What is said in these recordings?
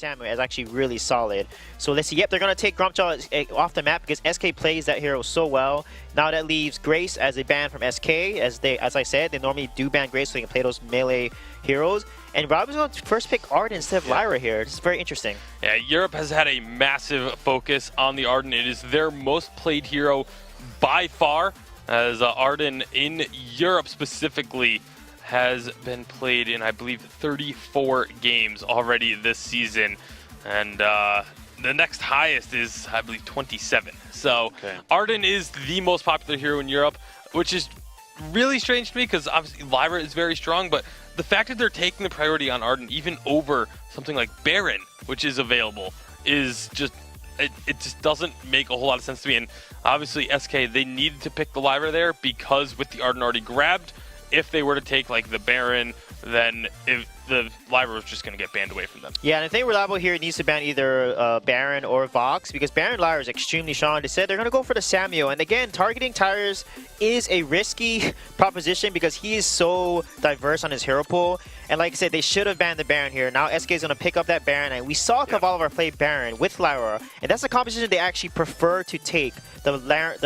Samuel is actually really solid. So let's see. Yep, they're going to take Grumpjaw off the map because SK plays that hero so well. Now that leaves Grace as a ban from SK. As I said, they normally do ban Grace so they can play those melee heroes. And Robin's going to first pick Arden instead of Lyra here. This is very interesting. Yeah, Europe has had a massive focus on the Arden. It is their most played hero by far, as Arden in Europe specifically has been played in, I believe, 34 games already this season. And the next highest is, I believe, 27. So Arden is the most popular hero in Europe, which is really strange to me because obviously Lyra is very strong, but the fact that they're taking the priority on Arden even over something like Baron, which is available, is just, it just doesn't make a whole lot of sense to me. And obviously SK, they needed to pick the Lyra there because with the Arden already grabbed, if they were to take like the Baron, then if the Lyra was just going to get banned away from them. Yeah, and I think Reliable here needs to ban either Baron or Vox because Baron Lyra is extremely strong. They said they're going to go for the Samuel. And again, targeting Tyrus is a risky proposition because he is so diverse on his hero pool. And like I said, they should have banned the Baron here. Now SK is going to pick up that Baron. And we saw Kavalivar play Baron with Lyra. And that's a composition they actually prefer to take. The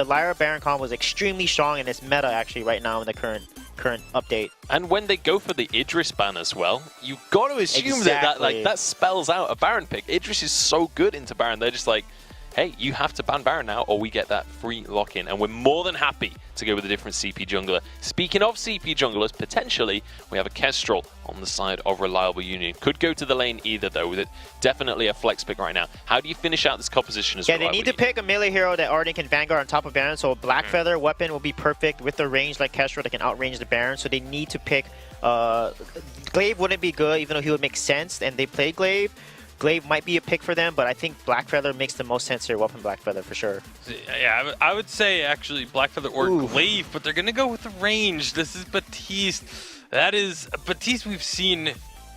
Lyra Baron combo is extremely strong in this meta actually right now in the current update. And when they go for the Idris ban as well, you've got to assume that spells out a Baron pick. Idris is so good into Baron, they're just like, hey, you have to ban Baron now or we get that free lock-in. And we're more than happy to go with a different CP jungler. Speaking of CP junglers, potentially we have a Kestrel on the side of Reliable Union. Could go to the lane either though, with it definitely a flex pick right now. How do you finish out this composition as Reliable Union? They need to pick a melee hero that Arden can Vanguard on top of Baron, so Black Feather weapon will be perfect with the range like Kestrel that can outrange the Baron, so they need to pick Glaive wouldn't be good even though he would make sense, and they played Glaive. Glaive might be a pick for them, but I think Black Feather makes the most sense here. Weapon Black Feather for sure. Yeah, I would say actually Black Feather or Glaive, but they're going to go with the range. This is Baptiste. That is Baptiste we've seen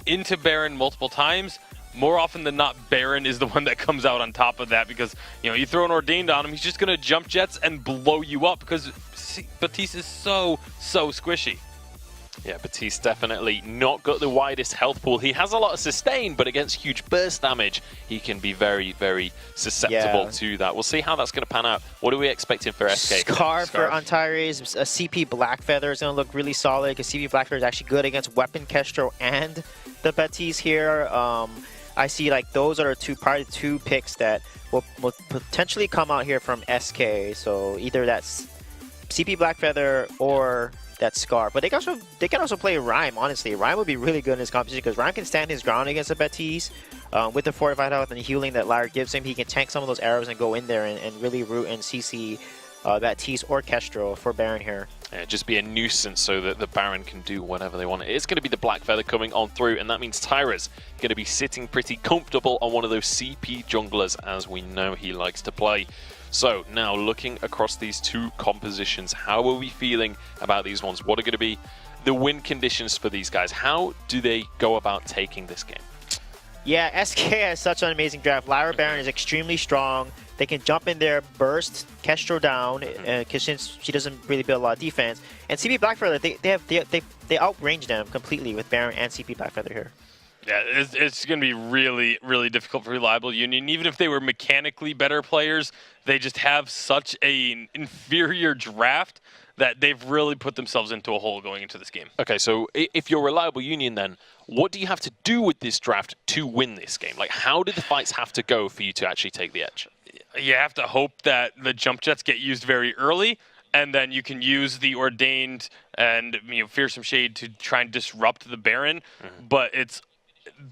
into Baron multiple times. More often than not, Baron is the one that comes out on top of that because, you know, you throw an Ordained on him, he's just going to jump jets and blow you up because Baptiste is so squishy. Yeah, Baptiste definitely not got the widest health pool. He has a lot of sustain, but against huge burst damage, he can be very, very susceptible to that. We'll see how that's going to pan out. What are we expecting for SK? Scar for Antares. A CP Black Feather is going to look really solid because CP Black Feather is actually good against Weapon Kestrel and the Baptiste here. I see like those are probably two picks that will potentially come out here from SK. So either that's CP Black Feather or that Scar. But they can also play Rhyme, honestly. Rhyme would be really good in this competition because Rhyme can stand his ground against the Baptiste. With the fortified health and the healing that Lyra gives him, he can tank some of those arrows and go in there and really root and CC Baptiste or Kestrel for Baron here. Yeah, just be a nuisance so that the Baron can do whatever they want. It's going to be the Black Feather coming on through, and that means Tyra's going to be sitting pretty comfortable on one of those CP junglers, as we know he likes to play. So now looking across these two compositions, how are we feeling about these ones? What are going to be the win conditions for these guys? How do they go about taking this game? Yeah, SK has such an amazing draft. Lyra Baron is extremely strong. They can jump in there, burst Kestrel down, because she doesn't really build a lot of defense. And CP Blackfeather, they outrange them completely with Baron and CP Blackfeather here. Yeah, it's going to be really, really difficult for Reliable Union. Even if they were mechanically better players, they just have such an inferior draft that they've really put themselves into a hole going into this game. Okay, so if you're Reliable Union then, what do you have to do with this draft to win this game? Like, how do the fights have to go for you to actually take the edge? You have to hope that the jump jets get used very early, and then you can use the Ordained and Fearsome Shade to try and disrupt the Baron. But it's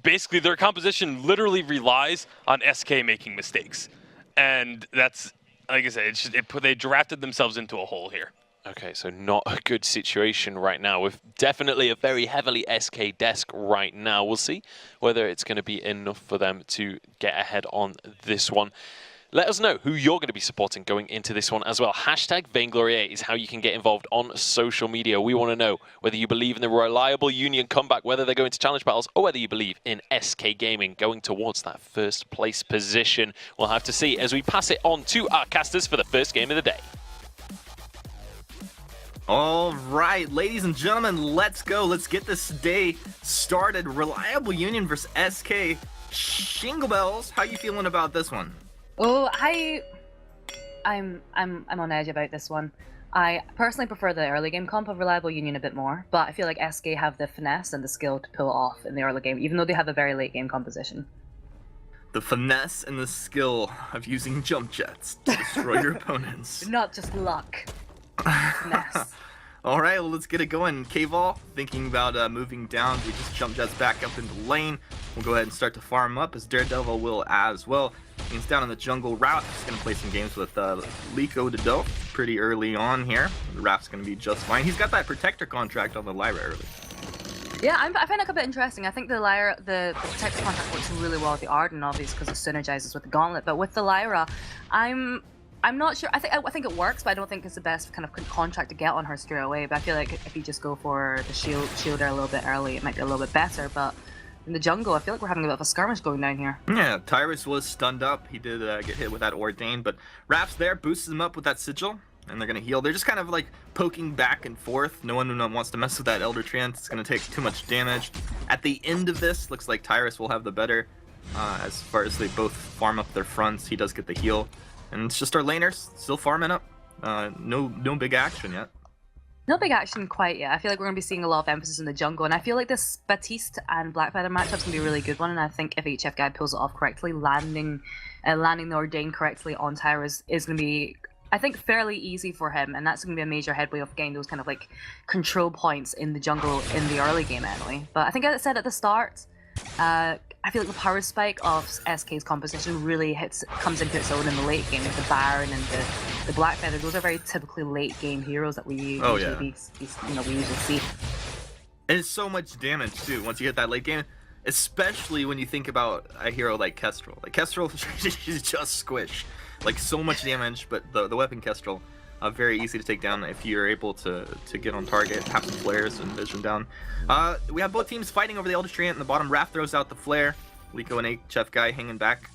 basically their composition literally relies on SK making mistakes. And that's, like I said, they drafted themselves into a hole here. Okay, so not a good situation right now, with definitely a very heavily SK desk right now. We'll see whether it's going to be enough for them to get ahead on this one. Let us know who you're going to be supporting going into this one as well. Hashtag Vainglory is how you can get involved on social media. We want to know whether you believe in the Reliable Union comeback, whether they're going to challenge battles, or whether you believe in SK Gaming going towards that first place position. We'll have to see as we pass it on to our casters for the first game of the day. All right, ladies and gentlemen, let's go. Let's get this day started. Reliable Union versus SK. Shingle Bells, how you feeling about this one? Oh, I'm on edge about this one. I personally prefer the early game comp of Reliable Union a bit more, but I feel like SK have the finesse and the skill to pull it off in the early game, even though they have a very late game composition. The finesse and the skill of using jump jets to destroy your opponents. Not just luck. Finesse. All right, well, let's get it going. K-Vol, thinking about moving down. We just jump jets back up into the lane. We'll go ahead and start to farm up, as Daredevil will as well. He's down in the jungle route. He's going to play some games with Liko Dodo pretty early on here. The Rap's going to be just fine. He's got that protector contract on the Lyra early. Yeah, I find it a bit interesting. I think the Lyra, the protector contract works really well with the Arden, obviously, because it synergizes with the Gauntlet. But with the Lyra, I'm not sure. I think it works, but I don't think it's the best kind of contract to get on her straight away. But I feel like if you just go for the shielder a little bit early, it might be a little bit better. But in the jungle, I feel like we're having a bit of a skirmish going down here. Yeah, Tyrus was stunned up. He did get hit with that Ordain, but Rap's there, boosts him up with that Sigil, and they're going to heal. They're just kind of like poking back and forth. No one wants to mess with that Elder Treant. It's going to take too much damage. At the end of this, looks like Tyrus will have the better as far as they both farm up their fronts. He does get the heal. And it's just our laners still farming up. No big action yet. No big action quite yet. I feel like we're going to be seeing a lot of emphasis in the jungle, and I feel like this Baptiste and Blackfeather matchup's going to be a really good one, and I think if HF Guy pulls it off correctly, landing the Ordain correctly on Tyrus is going to be, I think, fairly easy for him, and that's going to be a major headway of getting those kind of like control points in the jungle in the early game anyway. But I think as I said at the start, I feel like the power spike of SK's composition really comes into its own in the late game with the Baron and the Blackfeather. Those are very typically late game heroes that we usually see. And it's so much damage too once you hit that late game, especially when you think about a hero like Kestrel. Like Kestrel, she's just squish, like so much damage. But the weapon Kestrel, very easy to take down if you're able to get on target, have some flares and vision down. We have both teams fighting over the Elder Treant in the bottom. Raph throws out the flare. Liko and HF Guy hanging back,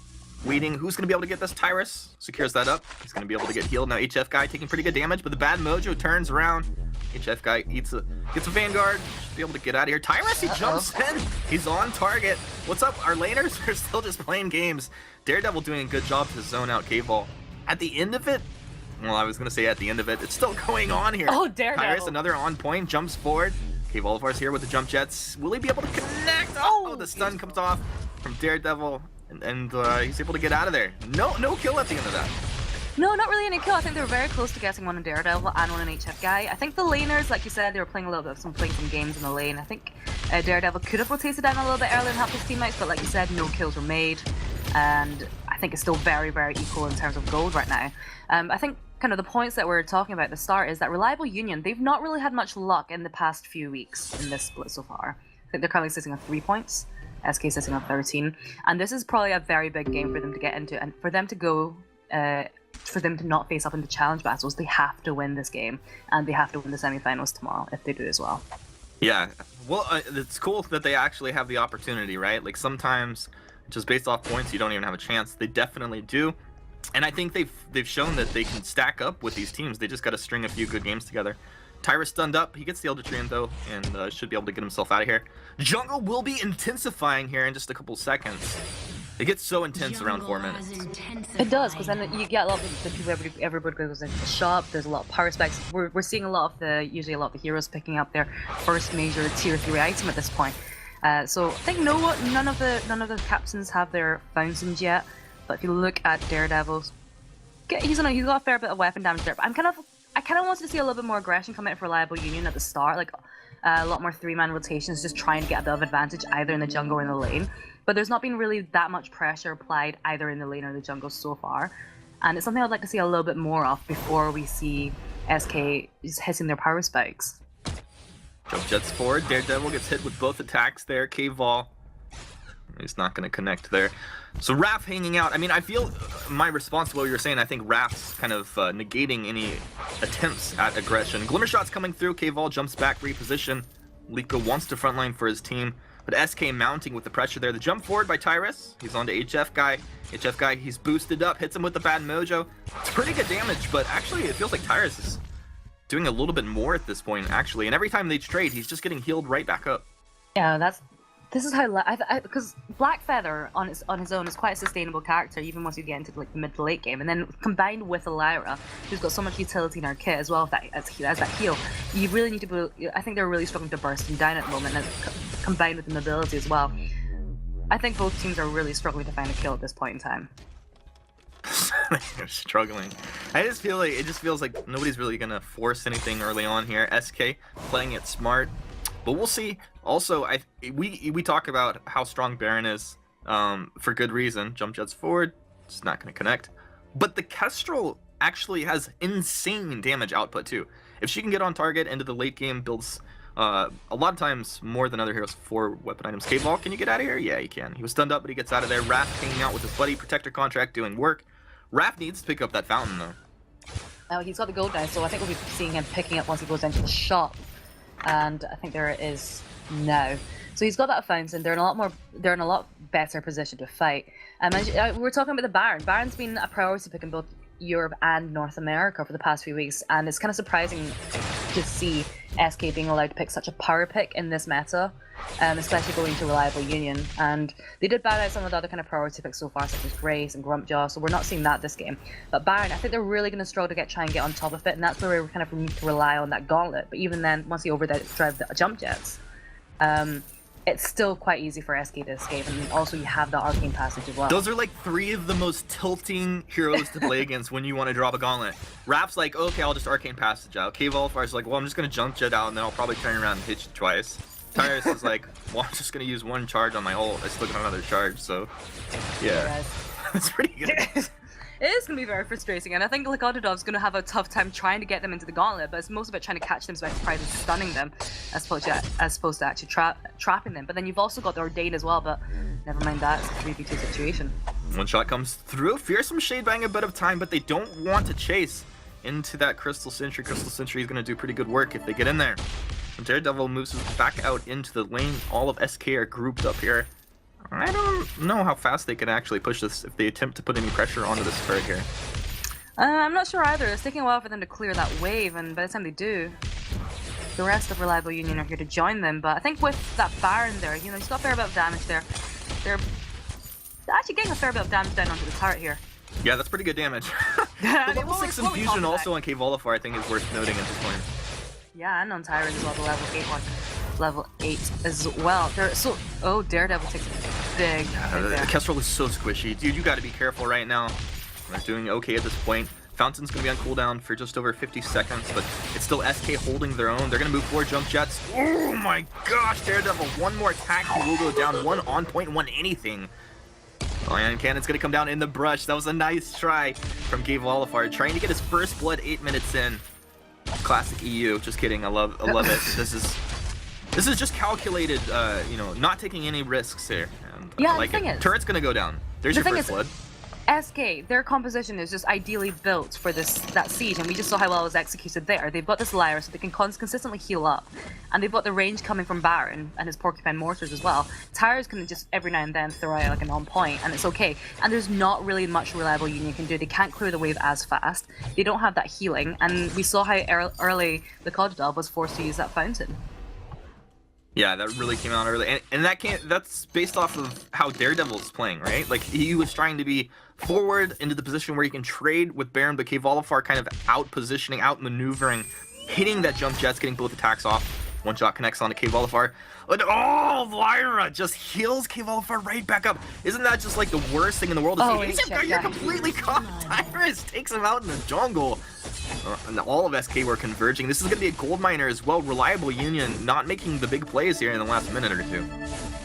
waiting. Who's going to be able to get this? Tyrus secures that up. He's going to be able to get healed. Now HF Guy taking pretty good damage, but the bad mojo turns around. HF Guy gets a Vanguard. Should be able to get out of here. Tyrus, he jumps in. He's on target. What's up? Our laners are still just playing games. Daredevil doing a good job to zone out K-Ball. At the end of it, well, I was going to say at the end of it, it's still going on here. Oh, Daredevil. Tyrus, another on point, jumps forward. K-Volvar's here with the jump jets. Will he be able to connect? Oh, the stun comes off from Daredevil, and he's able to get out of there. No kill at the end of that. No, not really any kill. I think they were very close to getting one on Daredevil and one on HF Guy. I think the laners, like you said, they were playing some games in the lane. I think Daredevil could have rotated down a little bit earlier and helped his teammates, but like you said, no kills were made. And I think it's still very, very equal in terms of gold right now. I think kind of the points that we're talking about at the start is that Reliable Union, they've not really had much luck in the past few weeks in this split so far. I think they're currently sitting on 3 points. SK sitting on 13, and this is probably a very big game for them to get into, and for them to go, for them to not face up into challenge battles, they have to win this game, and they have to win the semifinals tomorrow if they do as well. Yeah, well, it's cool that they actually have the opportunity, right? Like sometimes, just based off points, you don't even have a chance. They definitely do, and I think they've shown that they can stack up with these teams. They just got to string a few good games together. Tyrus stunned up. He gets the Elder Treant though, and should be able to get himself out of here. Jungle will be intensifying here in just a couple seconds. It gets so intense around 4 minutes. It does, because then you get a lot of the people, everybody goes into the shop. There's a lot of power specs. We're seeing usually a lot of the heroes picking up their first major tier 3 item at this point. So I think none of the captains have their fountains yet. But if you look at Daredevil's, he's got a fair bit of weapon damage there. But I kind of wanted to see a little bit more aggression come out for Reliable Union at the start, like a lot more 3-man rotations, just trying to get a bit of advantage either in the jungle or in the lane. But there's not been really that much pressure applied either in the lane or the jungle so far, and it's something I'd like to see a little bit more of before we see SK just hitting their power spikes. Jump jets forward. Daredevil gets hit with both attacks there. K-Vol, he's not going to connect there. So Raph hanging out. I mean, I feel my response to what you were saying, I think Raph's kind of negating any attempts at aggression. Glimmer shot's coming through. K-Vol jumps back, reposition. Liko wants to frontline for his team, but SK mounting with the pressure there. The jump forward by Tyrus. He's on to HF Guy. HF Guy, he's boosted up, hits him with the bad mojo. It's pretty good damage, but actually it feels like Tyrus is doing a little bit more at this point, actually. And every time they trade, he's just getting healed right back up. Yeah, This is how because Black Feather on his own is quite a sustainable character, even once you get into like the mid to late game, and then combined with Lyra, who's got so much utility in her kit as well as that heal, you really need to be. I think they're really struggling to burst him down at the moment, and combined with the mobility as well. I think both teams are really struggling to find a kill at this point in time. They're struggling. I just feel like it just feels like nobody's really gonna force anything early on here. SK playing it smart. But we'll see. Also, we talk about how strong Baron is for good reason. Jump jets forward, it's not going to connect. But the Kestrel actually has insane damage output too. If she can get on target into the late game, builds a lot of times more than other heroes for weapon items. K-Ball, can you get out of here? Yeah, he can. He was stunned up, but he gets out of there. Raph hanging out with his buddy, Protector Contract doing work. Raph needs to pick up that fountain though. Oh, he's got the gold now, so I think we'll be seeing him picking up once he goes into the shop. And I think there it is now. So he's got that fountain. They're in a lot better position to fight. We were talking about the Baron. Baron's been a priority pick in both Europe and North America for the past few weeks, and it's kind of surprising to see SK being allowed to pick such a power pick in this meta, especially going to Reliable Union. And they did ban out some of the other kind of priority picks so far, such as Grace and Grumpjaw, so we're not seeing that this game. But Baron, I think they're really going to struggle to try and get on top of it, and that's where we kind of need to rely on that gauntlet. But even then, once you overdrive the jump jets, it's still quite easy for SK to escape, and also you have the Arcane Passage as well. Those are like 3 of the most tilting heroes to play against when you want to drop a gauntlet. Raph's like, okay, I'll just Arcane Passage out. K-Volfar's like, well, I'm just going to jump jet out, and then I'll probably turn around and hit you twice. Tyrus is like, well, I'm just going to use 1 charge on my ult. I still got another charge, so yeah. That's pretty good. It is going to be very frustrating, and I think Lakodadov's going to have a tough time trying to get them into the gauntlet, but it's most of it trying to catch them by surprise and stunning them, as opposed to actually trapping them. But then you've also got the Ordain as well, but never mind that, it's a 3v2 situation. One shot comes through, fearsome shade buying a bit of time, but they don't want to chase into that Crystal Sentry. Crystal Sentry is going to do pretty good work if they get in there. And Daredevil moves back out into the lane. All of SK are grouped up here. I don't know how fast they can actually push this if they attempt to put any pressure onto this turret here. I'm not sure either. It's taking a while for them to clear that wave, and by the time they do, the rest of Reliable Union are here to join them. But I think with that Baron there, you know, he's got a fair bit of damage there. They're actually getting a fair bit of damage down onto the turret here. Yeah, that's pretty good damage. The level 6 infusion also on K-Volifar I think is worth noting at this point. Yeah, and on Tyrant as well, the level 8 one. Level 8 as well. Oh, Daredevil takes a big hit. Kestrel is so squishy. Dude, you gotta be careful right now. They're doing okay at this point. Fountain's gonna be on cooldown for just over 50 seconds, but it's still SK holding their own. They're gonna move forward, jump jets. Oh my gosh, Daredevil, one more attack, he will go down. 1 on point, 1 anything. Ion Cannon's gonna come down in the brush. That was a nice try from K-Volifar, trying to get his first blood 8 minutes in. Classic EU, just kidding, I love it. This is just calculated, you know, not taking any risks here. And yeah, I like the thing it. is, Turret's gonna go down. There's your first blood. SK, their composition is just ideally built for that siege, and we just saw how well it was executed there. They've got this Lyra, so they can consistently heal up, and they've got the range coming from Baron and his Porcupine Mortars as well. Tyrus can just every now and then throw out like an on point, and it's okay. And there's not really much Reliable Union can do. They can't clear the wave as fast. They don't have that healing, and we saw how early the Kodadov was forced to use that fountain. Yeah, that really came out early, and that's based off of how Daredevil's playing, right? Like, he was trying to be forward into the position where he can trade with Baron, but K-Volifar kind of out-positioning, out-maneuvering, hitting that jump jets, getting both attacks off. One shot connects onto K-Volifar. Oh, Lyra just heals K-Volifar right back up. Isn't that just like the worst thing in the world to see? You're completely caught. Tyrus takes him out in the jungle. And all of SK were converging. This is going to be a gold miner as well. Reliable Union not making the big plays here in the last minute or two.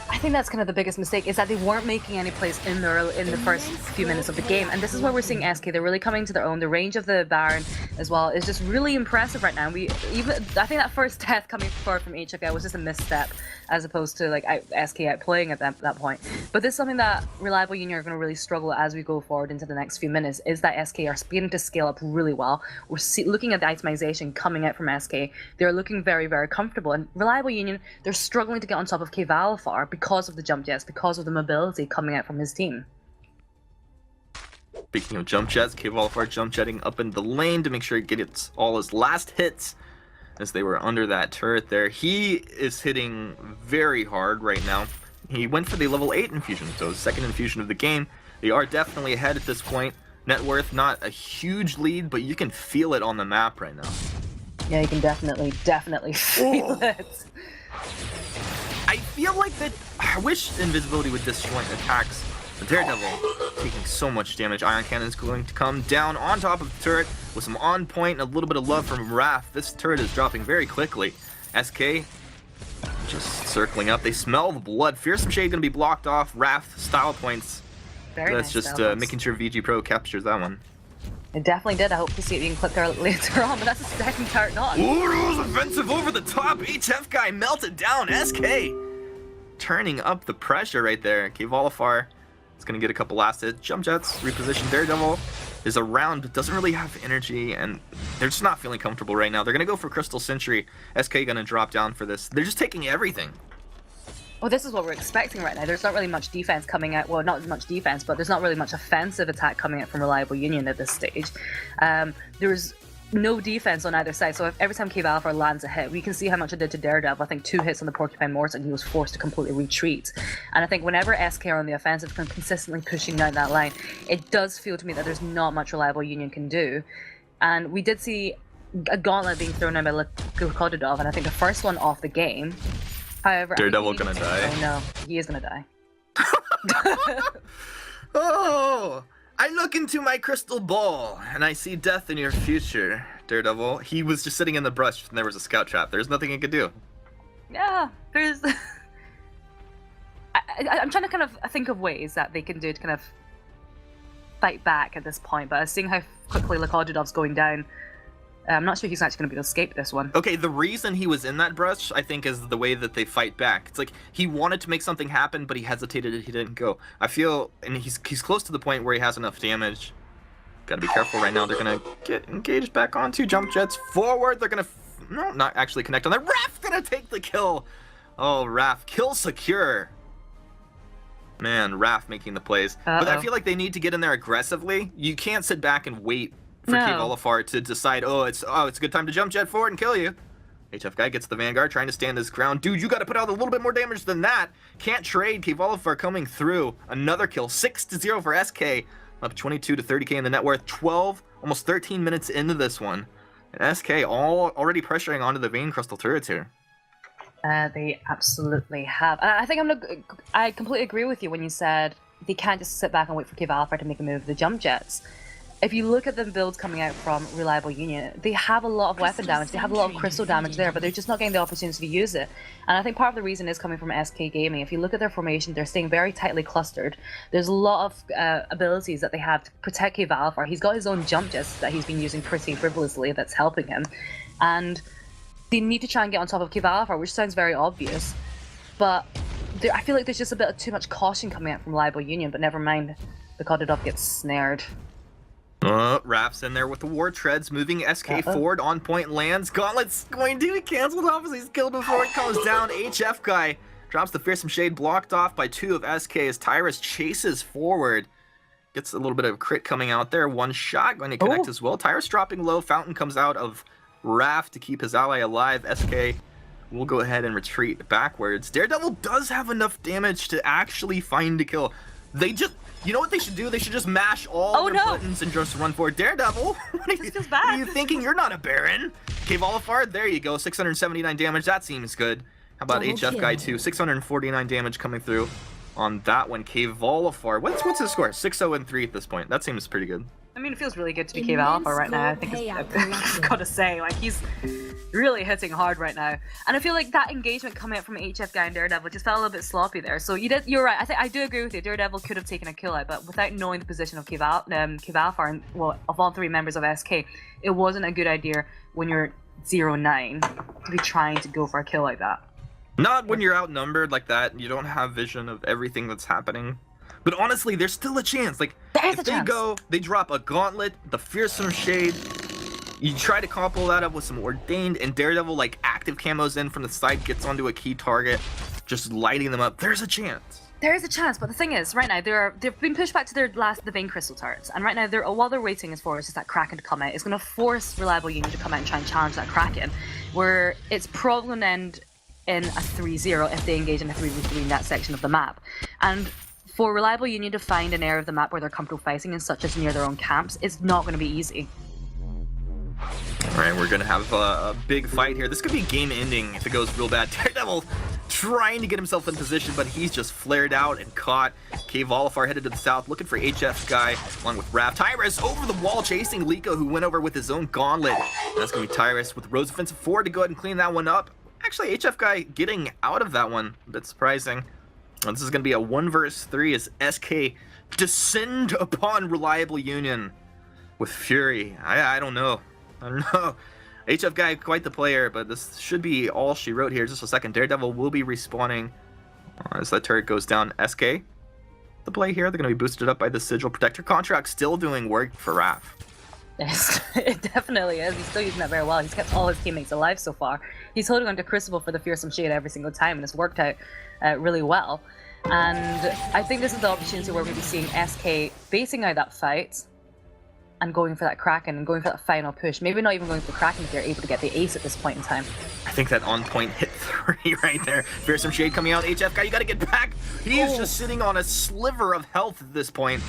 I think that's kind of the biggest mistake, is that they weren't making any plays in the first few minutes of the game, and this is where we're seeing SK. They're really coming to their own. The range of the Baron as well is just really impressive right now. I think that first death coming forward from HFL was just a misstep, as opposed to like SK outplaying at that point. But this is something that Reliable Union are going to really struggle as we go forward into the next few minutes, is that SK are beginning to scale up really well. We're looking at the itemization coming out from SK. They're looking very, very comfortable, and Reliable Union, they're struggling to get on top of K-Volifar because of the jump jets, because of the mobility coming out from his team. Speaking of jump jets, K-Volifar jump jetting up in the lane to make sure he gets all his last hits as they were under that turret there. He is hitting very hard right now. He went for the level 8 infusion, so his second infusion of the game. They are definitely ahead at this point. Net worth, not a huge lead, but you can feel it on the map right now. Yeah, you can definitely feel it. I feel like that. I wish invisibility would disjoint attacks. The Daredevil taking so much damage. Ion Cannon is going to come down on top of the turret with some on point and a little bit of love from Raph. This turret is dropping very quickly. SK just circling up. They smell the blood. Fearsome Shade going to be blocked off. Raph style points. Very That's nice just balance. making sure VG Pro captures that one. It definitely did. I hope to see if you can click there later on, but that's the second turret not. Ooh, it was offensive over the top. HF guy melted down. SK turning up the pressure right there. Volifar is going to get a couple last hits. Jump Jets, reposition. Daredevil is around, but doesn't really have energy, and they're just not feeling comfortable right now. They're going to go for Crystal Sentry. SK going to drop down for this. They're just taking everything. Well, this is what we're expecting right now. There's not really much defense coming out. Well, not much defense, but there's not really much offensive attack coming out from Reliable Union at this stage. There's no defense on either side, so if every time Valifar lands a hit, we can see how much it did to Daredevil. I think 2 hits on the Porcupine Mortar and he was forced to completely retreat. And I think whenever SK are on the offensive, consistently pushing down that line, it does feel to me that there's not much Reliable Union can do. And we did see a gauntlet being thrown in by Lakodidov, and I think the first one off the game. However, Daredevil gonna die. Oh no, he is gonna die. Oh, I look into my crystal ball and I see death in your future, Daredevil. He was just sitting in the brush and there was a scout trap. There's nothing he could do. Yeah, there's. I'm trying to kind of think of ways that they can do to kind of fight back at this point, but seeing how quickly Lakodidov's going down, I'm not sure he's actually going to be able to escape this one. Okay, the reason he was in that brush, I think, is the way that they fight back. It's like he wanted to make something happen, but he hesitated and he didn't go. I feel, and he's close to the point where he has enough damage. Gotta be careful right now. They're gonna get engaged back onto Jump Jets forward. They're gonna, no, not actually connect on that. Raph gonna take the kill. Oh, Raph, kill secure. Man, Raph making the plays. But I feel like they need to get in there aggressively. You can't sit back and wait for Volifar to decide, oh, it's a good time to Jump Jet forward and kill you. HF guy gets the Vanguard, trying to stand his ground. Dude, you got to put out a little bit more damage than that. Can't trade. Volifar coming through. Another kill. 6-0 for SK. Up 22 to 30k in the net worth. 12, almost 13 minutes into this one. And SK already pressuring onto the Vein Crystal turrets here. They absolutely have. And I think I completely agree with you when you said they can't just sit back and wait for Volifar to make a move with the Jump Jets. If you look at the builds coming out from Reliable Union, they have a lot of weapon damage, they have a lot of crystal damage there, but they're just not getting the opportunity to use it. And I think part of the reason is coming from SK Gaming. If you look at their formation, they're staying very tightly clustered. There's a lot of abilities that they have to protect Volifar. He's got his own jump jets that he's been using pretty frivolously that's helping him. And they need to try and get on top of Volifar, which sounds very obvious. But I feel like there's just a bit of too much caution coming out from Reliable Union, but never mind, the Kodidov gets snared. Raph's in there with the War Treads, moving SK forward, on point lands. Gauntlet's going to be cancelled off as he's killed before it comes down. HF guy drops the Fearsome Shade, blocked off by 2 of SK as Tyrus chases forward. Gets a little bit of crit coming out there. One shot going to connect as well. Tyrus dropping low. Fountain comes out of Raph to keep his ally alive. SK will go ahead and retreat backwards. Daredevil does have enough damage to actually find a kill. They just... You know what they should do? They should just mash all their buttons and just run forward. Daredevil, what are you thinking? You're not a Baron. Volifar, there you go. 679 damage. That seems good. How about HF guy too? 649 damage coming through on that one. Volifar. What's his score? 6-0-3 at this point. That seems pretty good. I mean, it feels really good to be Volifar right now. I think I've got to say, like, he's really hitting hard right now. And I feel like that engagement coming out from HF guy and Daredevil just felt a little bit sloppy there. So you're right. I do agree with you. Daredevil could have taken a kill out, but without knowing the position of Volifar and, well, of all 3 members of SK, it wasn't a good idea when you're 0-9 to be trying to go for a kill like that. Not when you're outnumbered like that and you don't have vision of everything that's happening. But honestly, there's still a chance. Like, if they go, they drop a Gauntlet, the Fearsome Shade. You try to couple that up with some Ordained, and Daredevil, like, active camos in from the side, gets onto a key target, just lighting them up. There's a chance. There is a chance, but the thing is, right now, they've been pushed back to the Vein Crystal turrets, and right now, while they're waiting is just that Kraken to come out. It's going to force Reliable Union to come out and try and challenge that Kraken, where it's probably going to end in a 3-0 if they engage in a 3v3 in that section of the map. And for Reliable Union to find an area of the map where they're comfortable fighting, and such as near their own camps, is not going to be easy. Alright, we're gonna have a big fight here. This could be game-ending if it goes real bad. Daredevil trying to get himself in position, but he's just flared out and caught. Volifar headed to the south, looking for HF Guy, along with Raph. Tyrus over the wall, chasing Liko, who went over with his own gauntlet. And that's gonna be Tyrus with Rose Offensive 4 to go ahead and clean that one up. Actually, HF Guy getting out of that one. A bit surprising. This is gonna be a 1 versus 3 as SK descend upon Reliable Union with Fury. I don't know. I don't know. HF Guy, quite the player, but this should be all she wrote here. Just a second. Daredevil will be respawning as that turret goes down. SK, the play here. They're going to be boosted up by the Sigil Protector contract. Still doing work for Raph. Yes, it definitely is. He's still using that very well. He's kept all his teammates alive so far. He's holding on to Crucible for the Fearsome Shade every single time, and it's worked out really well. And I think this is the opportunity where we'll be seeing SK basing out that fight and going for that Kraken and going for that final push. Maybe not even going for the Kraken if they're able to get the ace at this point in time. I think that on point hit 3 right there. Fearsome Shade coming out. HF Guy, you got to get back. He is just sitting on a sliver of health at this point.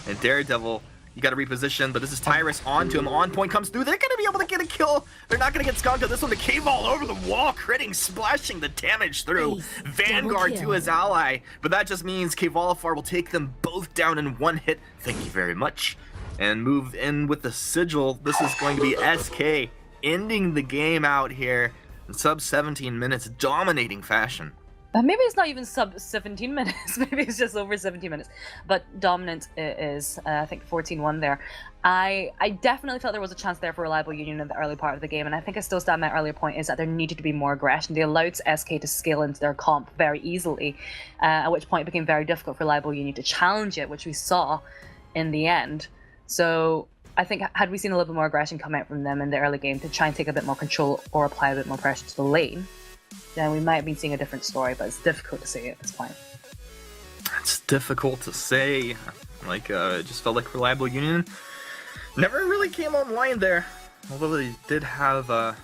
And Daredevil, you got to reposition, but this is Tyrus onto him. On point comes through. They're going to be able to get a kill. They're not going to get skunked. This one, the cave all over the wall, critting, splashing the damage through. Vanguard to his ally. But that just means Volifar will take them both down in one hit. Thank you very much. And move in with the Sigil. This is going to be SK ending the game out here in sub 17 minutes, dominating fashion. Maybe it's not even sub 17 minutes. Maybe it's just over 17 minutes. But dominant is, I think, 14-1 there. I definitely felt there was a chance there for Reliable Union in the early part of the game, and I think I still stand my earlier point is that there needed to be more aggression. They allowed SK to scale into their comp very easily, at which point it became very difficult for Reliable Union to challenge it, which we saw in the end. So I think had we seen a little bit more aggression come out from them in the early game to try and take a bit more control or apply a bit more pressure to the lane, then we might have been seeing a different story, but it's difficult to say at this point. It's difficult to say. Like, it just felt like Reliable Union never really came online there. Although they did have